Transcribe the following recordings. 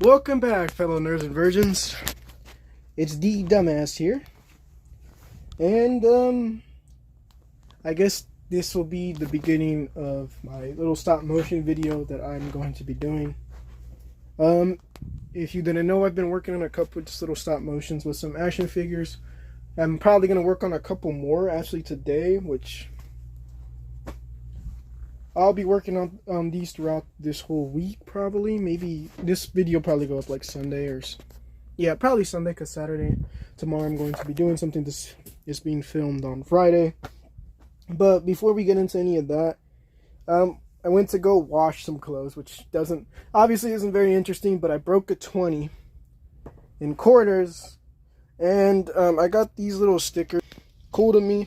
Welcome back, fellow nerds and virgins. It's the dumbass here. And, I guess this will be the beginning of my little stop motion video that I'm going to be doing. If you didn't know, I've been working on a couple of just little stop motions with some action figures. I'm probably going to work on a couple more actually today, which I'll be working on these throughout this whole week, probably. Maybe this video probably goes like Sunday or... Yeah, probably Sunday, because tomorrow I'm going to be doing something that is being filmed on Friday. But before we get into any of that, I went to go wash some clothes, which obviously isn't very interesting, but I broke a 20 in quarters. And I got these little stickers. Cool to me.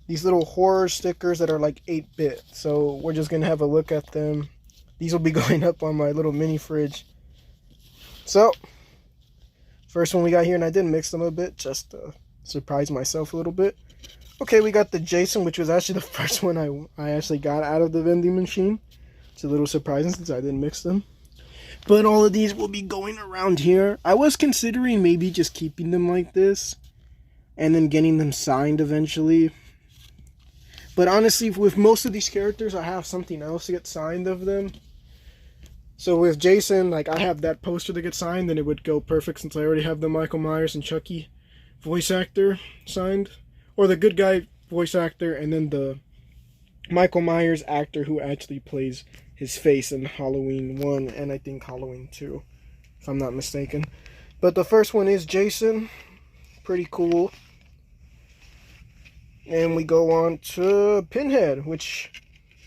These little horror stickers that are like 8-bit. So we're just going to have a look at them. These will be going up on my little mini fridge. So, first one we got here, and I did mix them a bit just to surprise myself a little bit. Okay, we got the Jason, which was actually the first one I actually got out of the vending machine. It's a little surprising since I didn't mix them. But all of these will be going around here. I was considering maybe just keeping them like this and then getting them signed eventually. But honestly, with most of these characters, I have something else to get signed of them. So with Jason, like, I have that poster to get signed, and it would go perfect since I already have the Michael Myers and Chucky voice actor signed. Or the good guy voice actor, and then the Michael Myers actor who actually plays his face in Halloween 1 and I think Halloween 2, if I'm not mistaken. But the first one is Jason. Pretty cool. And we go on to Pinhead, which...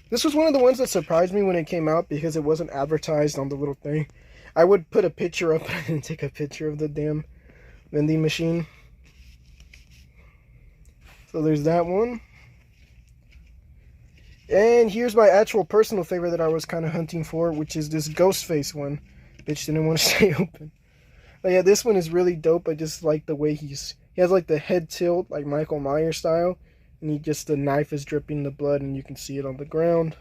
This was one of the ones that surprised me when it came out because it wasn't advertised on the little thing. I would put a picture up, but I didn't take a picture of the damn vending machine. So there's that one. And here's my actual personal favorite that I was kind of hunting for, which is this Ghostface one. Bitch didn't want to stay open. But yeah, this one is really dope. I just like the way he has like the head tilt, like Michael Myers style. And the knife is dripping the blood, and you can see it on the ground.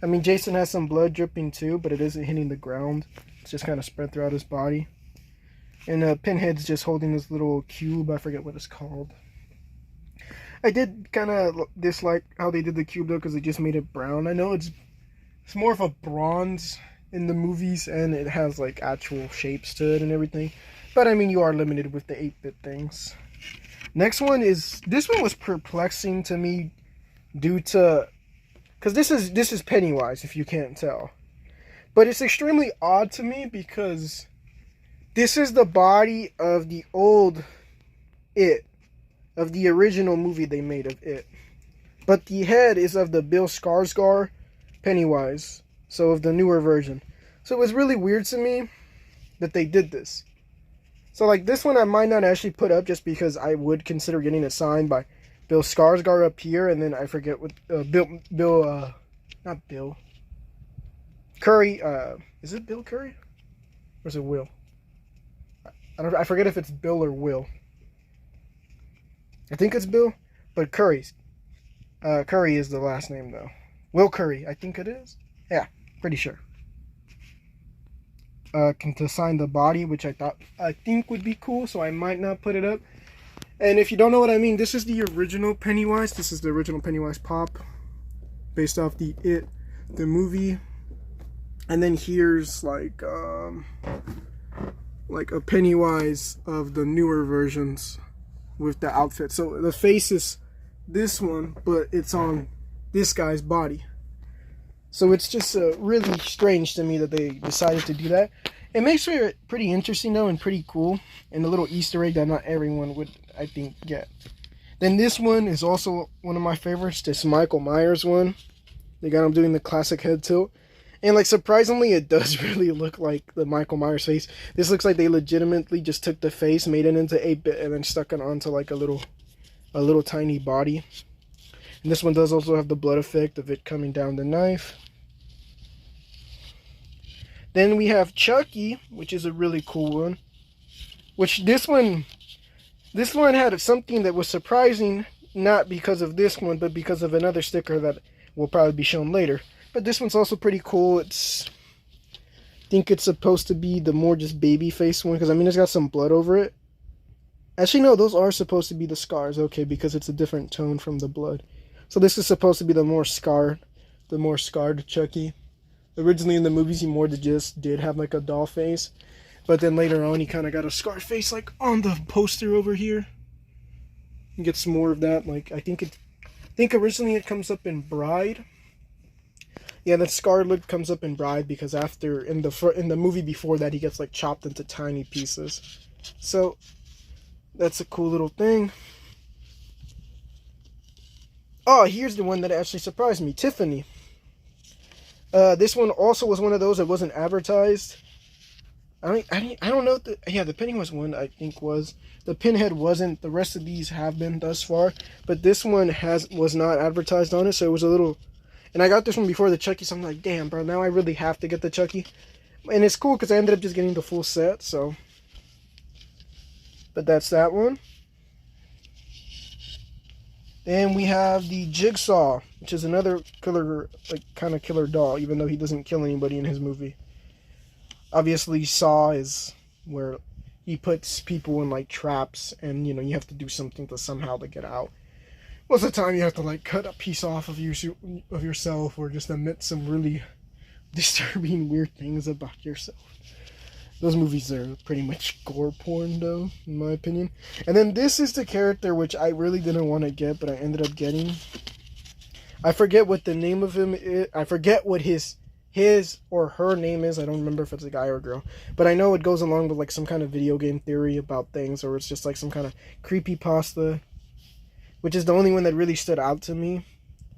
I mean, Jason has some blood dripping too, but it isn't hitting the ground. It's just kind of spread throughout his body. And Pinhead's just holding this little cube. I forget what it's called. I did kind of dislike how they did the cube, though, because they just made it brown. I know it's more of a bronze in the movies, and it has, like, actual shapes to it and everything. But, I mean, you are limited with the 8-bit things. Next one is, this one was perplexing to me due to, because this is Pennywise, if you can't tell. But it's extremely odd to me because this is the body of the old It, of the original movie they made of It. But the head is of the Bill Skarsgård Pennywise, so of the newer version. So it was really weird to me that they did this. So, like, this one I might not actually put up just because I would consider getting it signed by Bill Skarsgård up here, and then I forget what, not Bill. Curry, is it Bill Curry? Or is it Will? I forget if it's Bill or Will. I think it's Bill, but Curry is the last name, though. Will Curry, I think it is. Yeah, pretty sure. To sign the body, which I think would be cool, so I might not put it up. And if you don't know what I mean, this is the original Pennywise. This is the original Pennywise pop, based off the movie. And then here's like a Pennywise of the newer versions with the outfit. So the face is this one, but it's on this guy's body. So it's just really strange to me that they decided to do that. It makes it pretty interesting, though, and pretty cool. And a little Easter egg that not everyone would, I think, get. Then this one is also one of my favorites. This Michael Myers one. They got him doing the classic head tilt. And, like, surprisingly, it does really look like the Michael Myers face. This looks like they legitimately just took the face, made it into 8-bit, and then stuck it onto, like, a little tiny body. And this one does also have the blood effect of it coming down the knife. Then we have Chucky, which is a really cool one. Which this one had something that was surprising, not because of this one, but because of another sticker that will probably be shown later. But this one's also pretty cool. It's think it's supposed to be the more just baby face one, because I mean it's got some blood over it. Actually, no, those are supposed to be the scars. Okay, because it's a different tone from the blood. So this is supposed to be the more scarred Chucky. Originally in the movies, he more just did have like a doll face, but then later on, he kind of got a scar face, like on the poster over here. You get some more of that. Like I think originally it comes up in Bride. Yeah, that scar look comes up in Bride because after in the movie before that, he gets like chopped into tiny pieces. So that's a cool little thing. Oh, here's the one that actually surprised me. Tiffany. This one also was one of those that wasn't advertised. I don't know. The Pennywise one I think was. The Pinhead wasn't. The rest of these have been thus far, but this one was not advertised on it, so it was a little. And I got this one before the Chucky, so I'm like, damn, bro, now I really have to get the Chucky. And it's cool because I ended up just getting the full set. So, but that's that one. Then we have the Jigsaw, which is another killer, like kind of killer doll, even though he doesn't kill anybody in his movie. Obviously, Saw is where he puts people in like traps, and you know you have to do something to somehow to get out. Most of the time, you have to like cut a piece off of yourself, or just admit some really disturbing, weird things about yourself. Those movies are pretty much gore porn, though, in my opinion. And then this is the character which I really didn't want to get, but I ended up getting. I forget what the name of him is. I forget what his or her name is. I don't remember if it's a guy or a girl. But I know it goes along with like some kind of video game theory about things, or it's just like some kind of creepypasta, which is the only one that really stood out to me.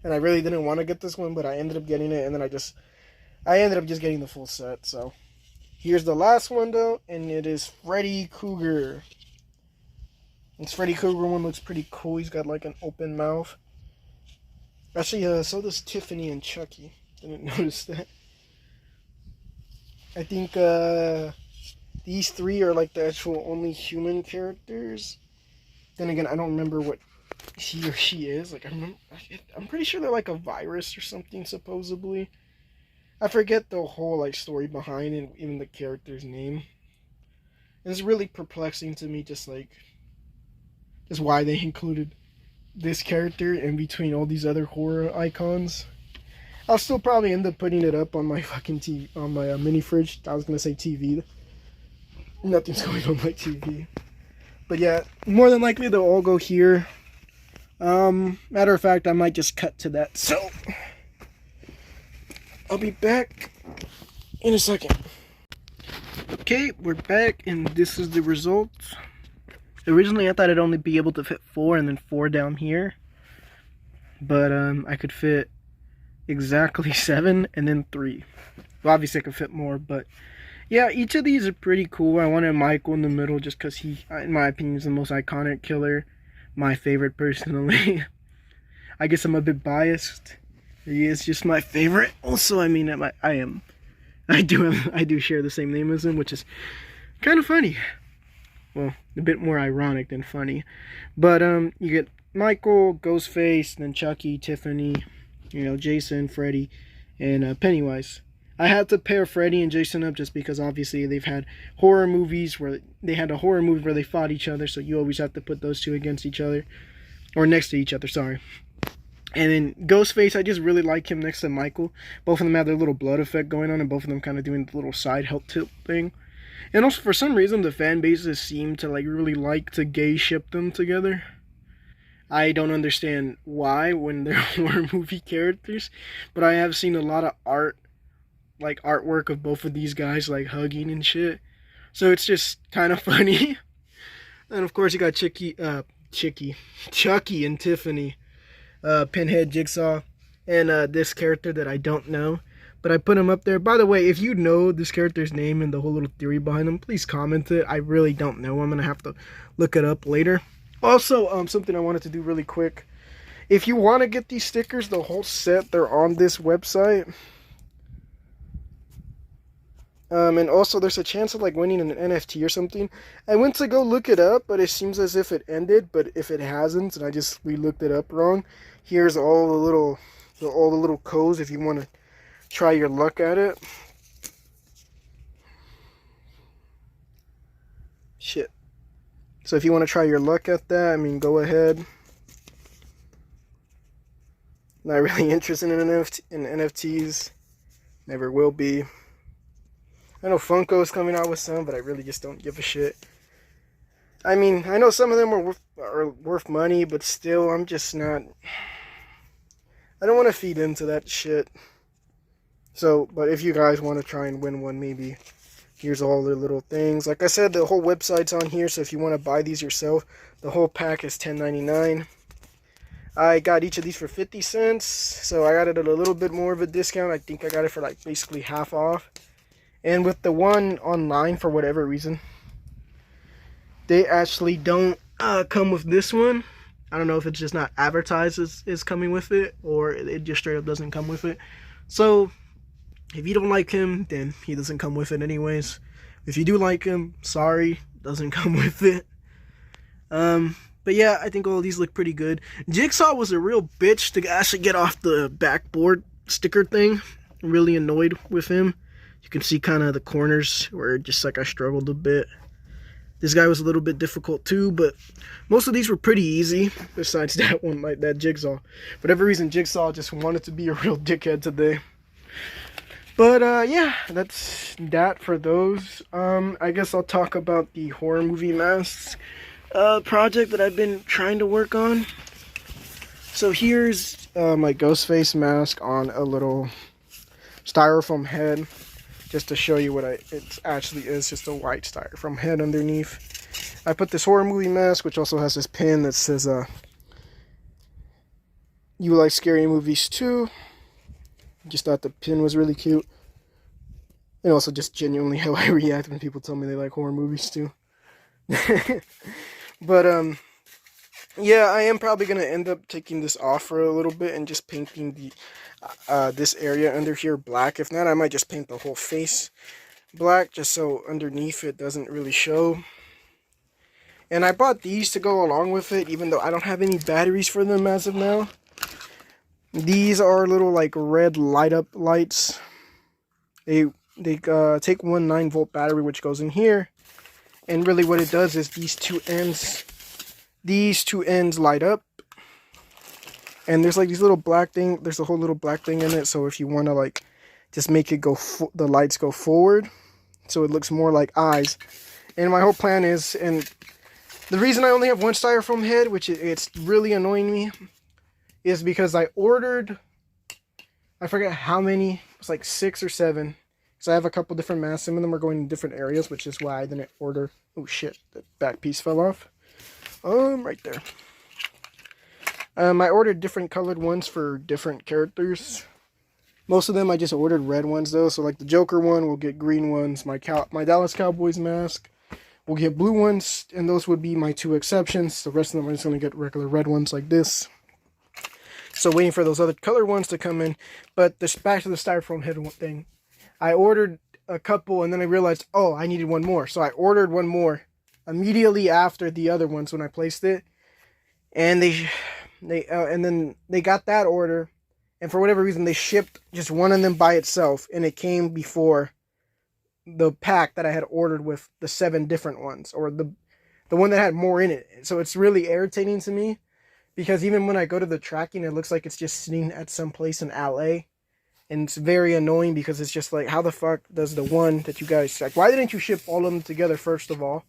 And I really didn't want to get this one, but I ended up getting it, and then I ended up just getting the full set, so. Here's the last one, though, and it is Freddy Krueger. This Freddy Krueger one looks pretty cool. He's got, like, an open mouth. Actually, so does Tiffany and Chucky. Didn't notice that. I think, these three are, like, the actual only human characters. Then again, I don't remember what he or she is. Like, I'm pretty sure they're, like, a virus or something, supposedly. I forget the whole like story behind it, even the character's name. And it's really perplexing to me, just why they included this character in between all these other horror icons. I'll still probably end up putting it up on my fucking TV, on my mini fridge. I was gonna say TV. Nothing's going on my TV. But yeah, more than likely they'll all go here. Matter of fact, I might just cut to that. So. I'll be back in a second. Okay, we're back, and this is the results. Originally, I thought I'd only be able to fit 4 and then 4 down here. But, I could fit exactly 7 and then 3. Well, obviously, I could fit more, but... Yeah, each of these are pretty cool. I wanted Michael in the middle just because he, in my opinion, is the most iconic killer. My favorite, personally. I guess I'm a bit biased. He is just my favorite. Also, I mean, I do share the same name as him, which is kind of funny. Well, a bit more ironic than funny. But you get Michael, Ghostface, then Chucky, Tiffany, you know, Jason, Freddy, and Pennywise. I had to pair Freddy and Jason up just because obviously they've had horror movies where they fought each other, so you always have to put those two against each other, or next to each other. Sorry. And then Ghostface, I just really like him next to Michael. Both of them have their little blood effect going on, and both of them kind of doing the little side help tilt thing. And also, for some reason, the fan bases seem to like really like to gay ship them together. I don't understand why when they're horror movie characters, but I have seen a lot of artwork of both of these guys like hugging and shit. So it's just kind of funny. And of course, you got Chucky and Tiffany. Pinhead, Jigsaw, and this character that I don't know, but I put him up there. By the way, if you know this character's name and the whole little theory behind him, please comment it. I really don't know. I'm gonna have to look it up later. Also, something I wanted to do really quick. If you want to get these stickers, the whole set, they're on this website. And also, there's a chance of like winning an NFT or something. I went to go look it up, but it seems as if it ended. But if it hasn't, and we looked it up wrong, here's all the little codes if you want to try your luck at it. So if you want to try your luck at that, I mean, go ahead. Not really interested in NFTs. Never will be. I know Funko is coming out with some, but I really just don't give a shit. I mean, I know some of them are worth money, but still, I'm just not... I don't want to feed into that shit. So, but if you guys want to try and win one, maybe here's all the little things. Like I said, the whole website's on here, so if you want to buy these yourself, the whole pack is $10.99. I got each of these for 50 cents, so I got it at a little bit more of a discount. I think I got it for like basically half off. And with the one online, for whatever reason, they actually don't come with this one. I don't know if it's just not advertised as coming with it, or it just straight up doesn't come with it. So if you don't like him, then he doesn't come with it anyways. If you do like him, sorry, doesn't come with it. But yeah, I think all of these look pretty good. Jigsaw was a real bitch to actually get off the backboard sticker thing. I'm really annoyed with him. You can see kind of the corners where just like I struggled a bit. This guy was a little bit difficult too, but most of these were pretty easy. Besides that one, like that Jigsaw. For whatever reason, Jigsaw just wanted to be a real dickhead today. But yeah, that's that for those. I guess I'll talk about the horror movie masks project that I've been trying to work on. So here's my Ghostface mask on a little styrofoam head, just to show you what it actually is, just a white styrofoam head underneath. I put this horror movie mask, which also has this pin that says you like scary movies too. Just thought the pin was really cute. And also just genuinely how I react when people tell me they like horror movies too. But yeah, I am probably gonna end up taking this off for a little bit and just painting the this area under here black. If not, I might just paint the whole face black, just so underneath it doesn't really show. And I bought these to go along with it, even though I don't have any batteries for them as of now. These are little like red light up lights. They take one 9-volt battery, which goes in here. And really what it does is these two ends light up. And there's like these little black thing, there's a whole little black thing in it. So if you want to like just make it go, the lights go forward, so it looks more like eyes. And my whole plan is, and the reason I only have one styrofoam head, which it's really annoying me, is because I ordered, I forget how many, it's like 6 or 7. So I have a couple different masks. Some of them are going in different areas, which is why I didn't order. Oh shit, the back piece fell off. Right there. I ordered different colored ones for different characters. Most of them I just ordered red ones though. So like the Joker one will get green ones. My Dallas Cowboys mask will get blue ones, and those would be my 2 exceptions. The rest of them are just gonna get regular red ones like this. So waiting for those other color ones to come in. But this back to the styrofoam head thing. I ordered a couple and then I realized, oh, I needed one more. So I ordered one more immediately after the other ones when I placed it. And and then they got that order, and for whatever reason they shipped just one of them by itself, and it came before the pack that I had ordered with the 7 different ones, or the one that had more in it. So it's really irritating to me, because even when I go to the tracking, it looks like it's just sitting at some place in LA. And it's very annoying because it's just like, how the fuck does the one that you guys, like, why didn't you ship all of them together first of all?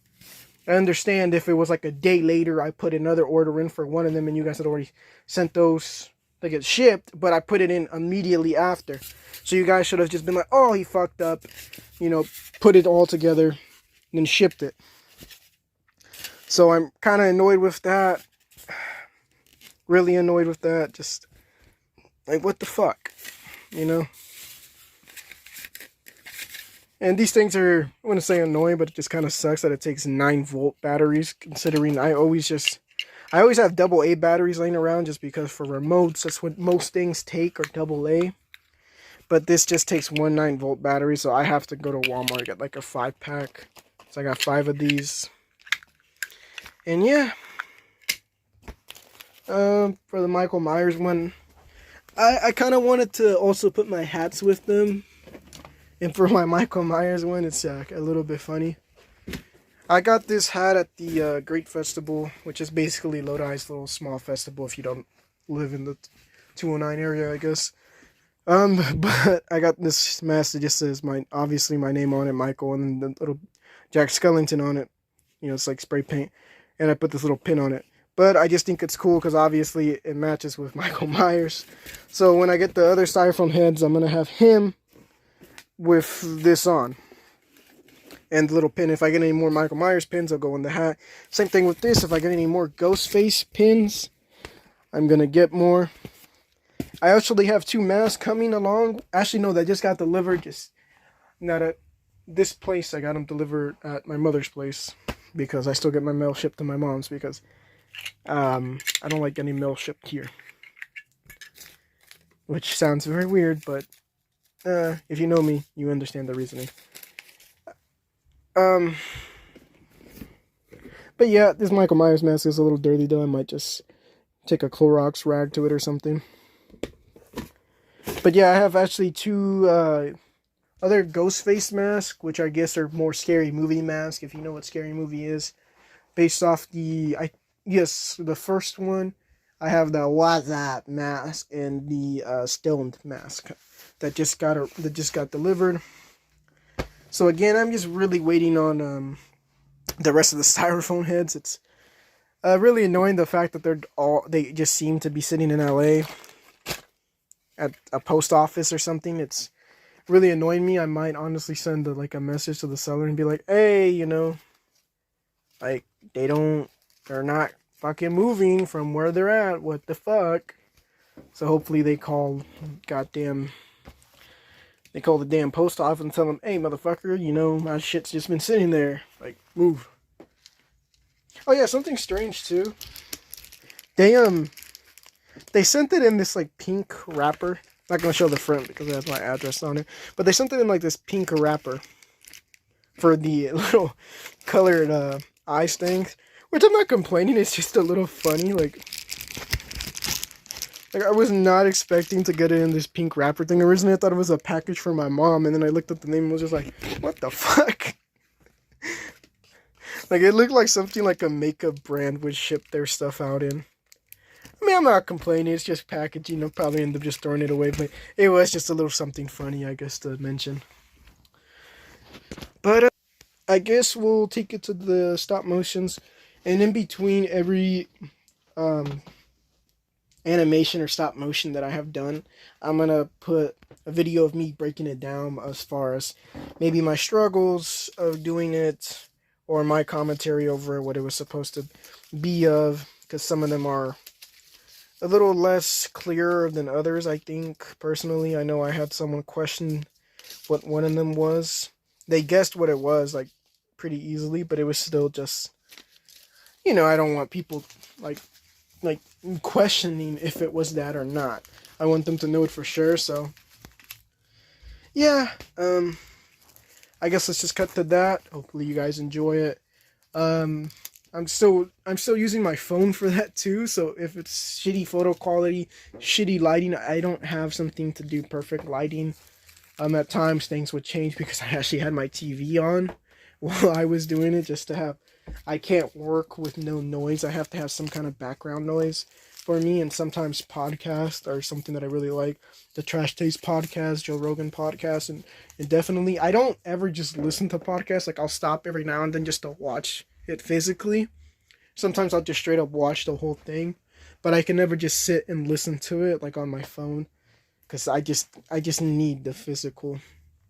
I understand if it was like a day later, I put another order in for one of them and you guys had already sent those to get shipped, but I put it in immediately after. So you guys should have just been like, oh, he fucked up, you know, put it all together and then shipped it. So I'm kind of annoyed with that. Really annoyed with that. Just like, what the fuck? You know? And these things are, I wouldn't say annoying, but it just kind of sucks that it takes 9-volt batteries, considering I always have AA batteries laying around just because for remotes, that's what most things take, are AA. But this just takes one 9-volt battery, so I have to go to Walmart and get like a 5-pack. So I got 5 of these. And yeah. For the Michael Myers one, I kind of wanted to also put my hats with them. And for my Michael Myers one, it's a little bit funny. I got this hat at the Great Festival, which is basically Lodi's little small festival if you don't live in the 209 area, I guess. But I got this mask that just says obviously my name on it, Michael, and then the little Jack Skellington on it. You know, it's like spray paint, and I put this little pin on it. But I just think it's cool because obviously it matches with Michael Myers. So when I get the other styrofoam heads, I'm gonna have him with this on. And the little pin, if I get any more Michael Myers pins, I'll go in the hat. Same thing with this, if I get any more Ghostface pins, I'm gonna get more. I actually have 2 masks coming along. Actually, no, they just got delivered. Just not at this place. I got them delivered at my mother's place because I still get my mail shipped to my mom's because I don't like getting mail shipped here. Which sounds very weird, but if you know me, you understand the reasoning. But yeah, this Michael Myers mask is a little dirty though. I might just take a Clorox rag to it or something. But yeah, I have actually 2 other Ghostface masks, which I guess are more Scary Movie masks, if you know what Scary Movie is. Based off the first one, I have the What's Up mask and the Stoned mask that just got delivered. So again, I'm just really waiting on the rest of the styrofoam heads. It's really annoying the fact that they just seem to be sitting in LA at a post office or something. It's really annoying me. I might honestly send a message to the seller and be like, hey, you know, like they're not fucking moving from where they're at. What the fuck? So hopefully they call the damn post office and tell them, hey, motherfucker, you know, my shit's just been sitting there. Like, move. Oh, yeah, something strange, too. They sent it in this, pink wrapper. I'm not going to show the front because it has my address on it. But they sent it in, this pink wrapper for the little colored eye stings. Which I'm not complaining. It's just a little funny, I was not expecting to get it in this pink wrapper thing. Originally, I thought it was a package for my mom, and then I looked at the name and was just like, what the fuck? It looked like something like a makeup brand would ship their stuff out in. I mean, I'm not complaining. It's just packaging. I'll probably end up just throwing it away, but it was just a little something funny, I guess, to mention. But I guess we'll take it to the stop motions, and in between every animation or stop motion that I have done, I'm gonna put a video of me breaking it down as far as maybe my struggles of doing it or my commentary over what it was supposed to be of, because some of them are a little less clear than others. I think personally, I know I had someone question what one of them was. They guessed what it was pretty easily, but it was still just, you know, I don't want people like questioning if it was that or not. I want them to know it for sure. So yeah, I guess let's just cut to that. Hopefully you guys enjoy it. I'm still using my phone for that too, so if it's shitty photo quality, shitty lighting, I don't have something to do perfect lighting. At times things would change because I actually had my TV on while I was doing it, just to have, I can't work with no noise. I have to have some kind of background noise for me, and sometimes podcasts are something that I really like. The Trash Taste podcast, Joe Rogan podcast, and definitely, I don't ever just listen to podcasts. I'll stop every now and then just to watch it physically. Sometimes I'll just straight up watch the whole thing, but I can never just sit and listen to it on my phone, because I just need the physical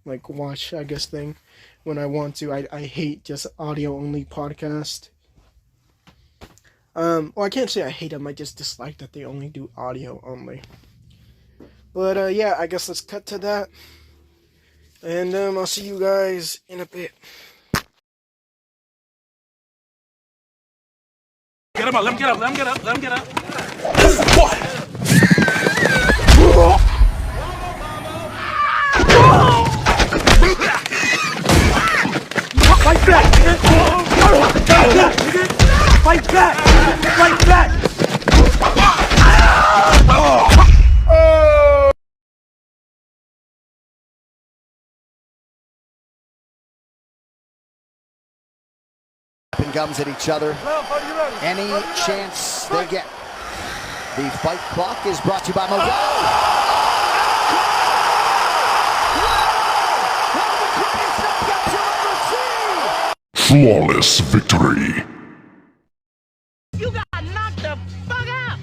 watch, I guess, thing when I want to. I hate just audio only podcast. Well, I can't say I hate them, I just dislike that they only do audio only. But yeah, I guess let's cut to that, and I'll see you guys in a bit. Get him up, let him get up, let him get up, let him get up. Fight back! Fight back! Fight back! Gums at each other any chance they get. The fight clock is brought to you by Modelo. Flawless victory. You got knocked the fuck out.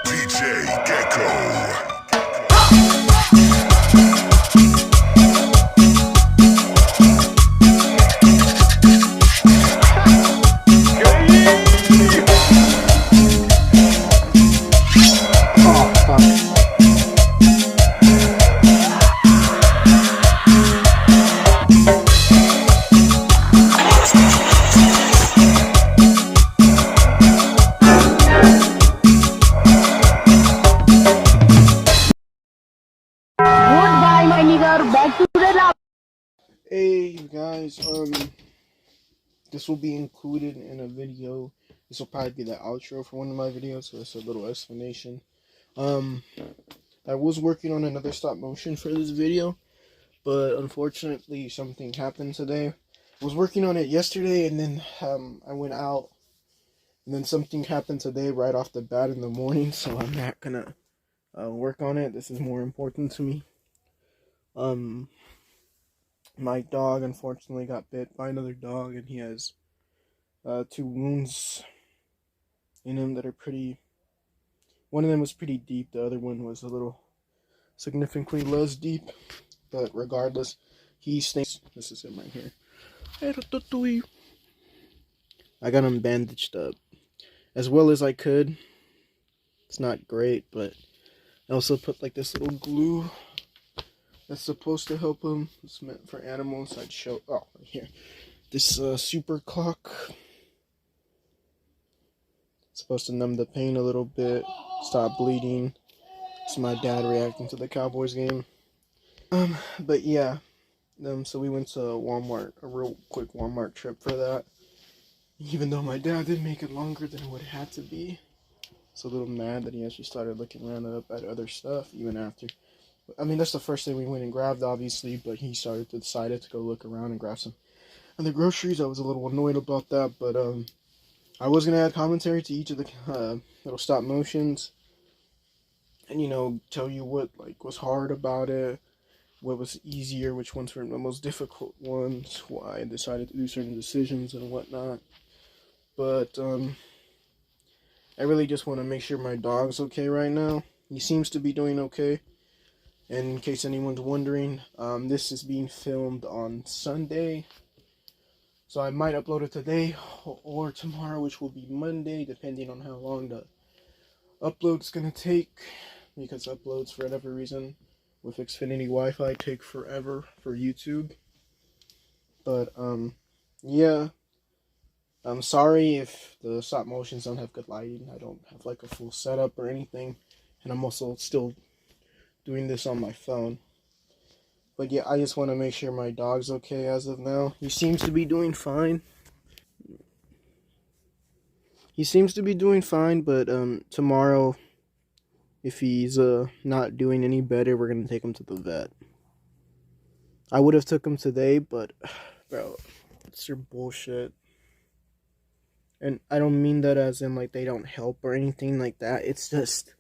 DJ Gecko. Goodbye, my nigga. Back to the lab. Hey you guys, this will be included in a video. This will probably be the outro for one of my videos, so it's a little explanation. I was working on another stop motion for this video, but unfortunately something happened today. I was working on it yesterday, and then I went out, and then something happened today right off the bat in the morning, so I'm not gonna work on it. This is more important to me. My dog unfortunately got bit by another dog, and he has 2 wounds in him that are pretty. One of them was pretty deep, the other one was a little significantly less deep, but regardless, he stinks. This is him right here. I got him bandaged up as well as I could. It's not great, but I also put like this little glue that's supposed to help him. It's meant for animals. I'd show, right here, this super clock. It's supposed to numb the pain a little bit, stop bleeding. It's my dad reacting to the Cowboys game. But yeah, so we went to Walmart, a real quick Walmart trip for that. Even though my dad did make it longer than what it had to be. It's a little mad that he actually started looking around up at other stuff even after. I mean, that's the first thing we went and grabbed, obviously, but he decided to go look around and grab some other groceries. I was a little annoyed about that, but I was going to add commentary to each of the little stop motions and, you know, tell you what was hard about it, what was easier, which ones were the most difficult ones, why I decided to do certain decisions and whatnot. But I really just want to make sure my dog's okay right now. He seems to be doing okay. And in case anyone's wondering, this is being filmed on Sunday. So I might upload it today or tomorrow, which will be Monday, depending on how long the upload's going to take. Because uploads, for whatever reason, with Xfinity Wi-Fi take forever for YouTube. But, yeah. I'm sorry if the stop motions don't have good lighting. I don't have like a full setup or anything. And I'm also still doing this on my phone. But yeah, I just want to make sure my dog's okay as of now. He seems to be doing fine. But tomorrow, if he's not doing any better, we're gonna take him to the vet. I would have took him today, but bro, it's your bullshit. And I don't mean that as in like they don't help or anything like that. It's just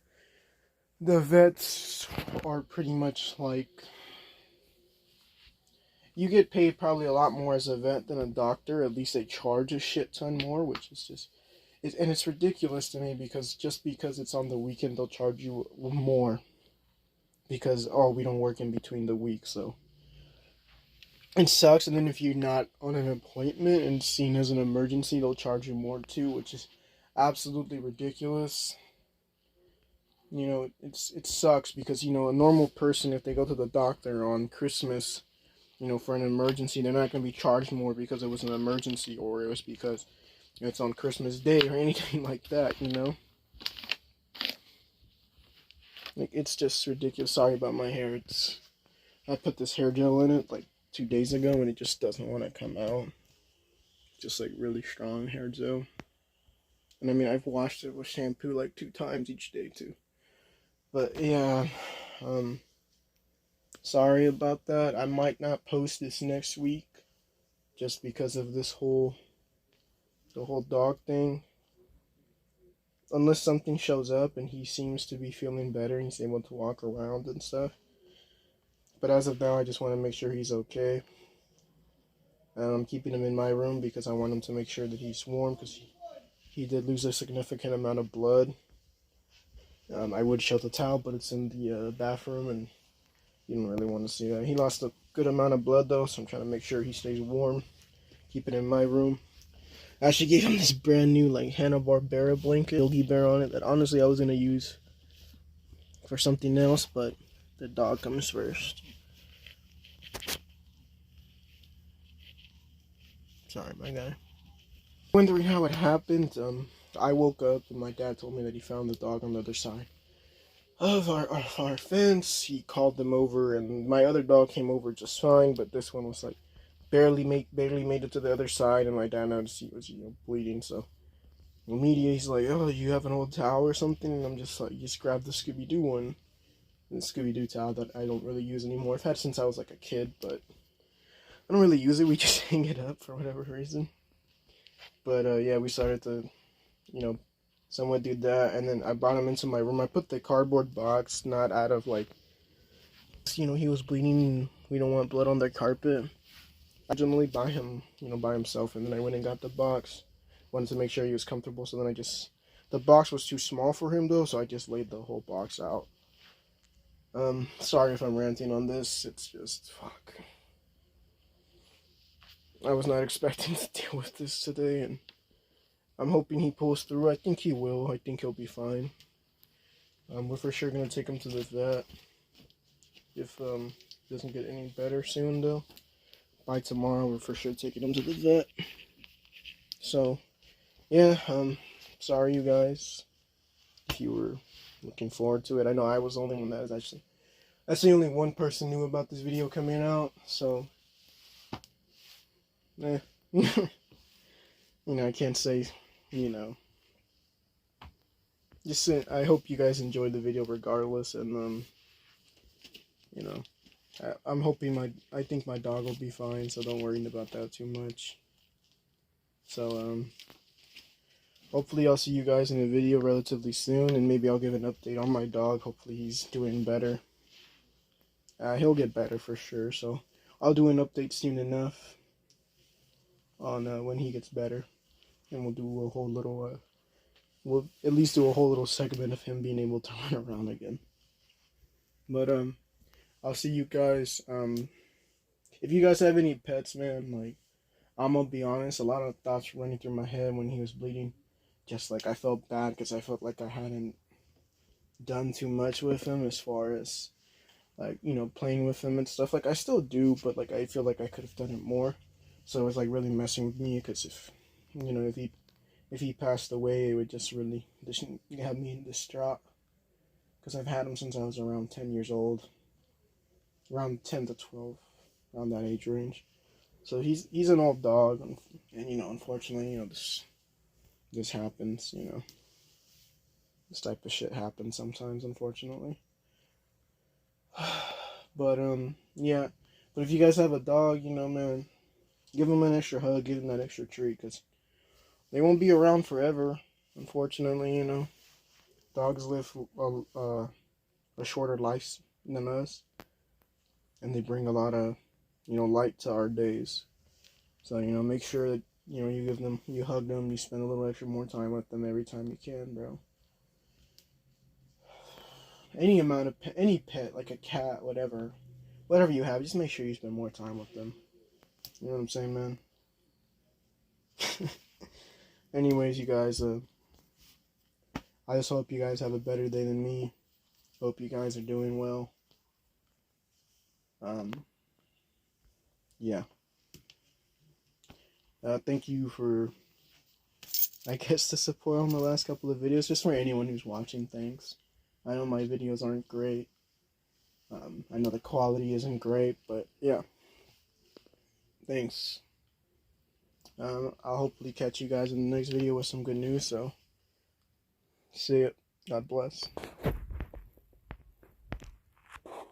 the vets are pretty much like, you get paid probably a lot more as a vet than a doctor. At least they charge a shit ton more, which is just and it's ridiculous to me because just because it's on the weekend, they'll charge you more because, oh, we don't work in between the week, so it sucks. And then if you're not on an appointment and seen as an emergency, they'll charge you more too, which is absolutely ridiculous. You know, it sucks because, you know, a normal person, if they go to the doctor on Christmas, you know, for an emergency, they're not going to be charged more because it was an emergency or it was because it's on Christmas Day or anything like that, you know? Like, it's just ridiculous. Sorry about my hair. I put this hair gel in it like 2 days ago and it just doesn't want to come out. Just like really strong hair gel. And I mean, I've washed it with shampoo like 2 times each day too. But yeah, sorry about that. I might not post this next week just because of the whole dog thing. Unless something shows up and he seems to be feeling better and he's able to walk around and stuff. But as of now, I just want to make sure he's okay. And I'm keeping him in my room because I want him to make sure that he's warm because he did lose a significant amount of blood. I would show the towel, but it's in the bathroom and you don't really want to see that. He lost a good amount of blood though, so I'm trying to make sure he stays warm. Keep it in my room. I actually gave him this brand new like Hanna-Barbera blanket, Yogi Bear on it, that honestly I was going to use for something else, but the dog comes first. Sorry, my guy. Wondering how it happened, I woke up and my dad told me that he found the dog on the other side of our fence. He called them over and my other dog came over just fine, but this one was like barely made it to the other side, and my dad noticed he was, you know, bleeding. So immediately he's like, "Oh, you have an old towel or something?" And I'm just like, "Just grab the Scooby-Doo one." The Scooby-Doo towel that I don't really use anymore. I've had since I was like a kid, but I don't really use it. We just hang it up for whatever reason. But yeah, we started to, you know, somewhat do that, and then I brought him into my room. I put the cardboard box, not out of like, you know, he was bleeding and we don't want blood on the carpet. I generally buy him, you know, by himself, and then I went and got the box. Wanted to make sure he was comfortable, so then the box was too small for him though, so I just laid the whole box out. Sorry if I'm ranting on this, it's just, fuck. I was not expecting to deal with this today, and I'm hoping he pulls through. I think he will. I think he'll be fine. We're for sure going to take him to the vet if he doesn't get any better soon, though. By tomorrow, we're for sure taking him to the vet. So, yeah, sorry you guys if you were looking forward to it. I know I was the only one that was actually... That's the only one person knew about this video coming out, so... you know, I can't say, you know. Just I hope you guys enjoyed the video regardless, and you know, I'm hoping I think my dog will be fine, so don't worry about that too much. So hopefully I'll see you guys in a video relatively soon, and maybe I'll give an update on my dog. Hopefully he's doing better. He'll get better for sure, so I'll do an update soon enough on when he gets better, and we'll do a whole little we'll at least do a whole little segment of him being able to run around again. But I'll see you guys. If you guys have any pets, man, like, I'm gonna be honest, a lot of thoughts running through my head when he was bleeding. Just like I felt bad because I felt like I hadn't done too much with him as far as like, you know, playing with him and stuff. Like I still do, but like I feel like I could have done it more. So it was like really messing with me, because if, you know, if he passed away, it would just really have me distraught. Because I've had him since I was around 10 years old, around 10 to 12, around that age range. So he's an old dog, and you know, unfortunately, you know, this happens, you know. This type of shit happens sometimes, unfortunately. But yeah. But if you guys have a dog, you know, man, give them an extra hug, give them that extra treat, because they won't be around forever, unfortunately, you know. Dogs live a shorter life than us, and they bring a lot of, you know, light to our days. So, you know, make sure that You know, you give them, you hug them, you spend a little extra more time with them every time you can, bro. Any amount of any pet, like a cat, whatever you have, just make sure you spend more time with them. You know what I'm saying, man? Anyways, you guys, I just hope you guys have a better day than me. Hope you guys are doing well. Yeah. Thank you for, I guess, the support on the last couple of videos. Just for anyone who's watching, thanks. I know my videos aren't great. I know the quality isn't great, but yeah. Thanks. I'll hopefully catch you guys in the next video with some good news, so see ya. God bless.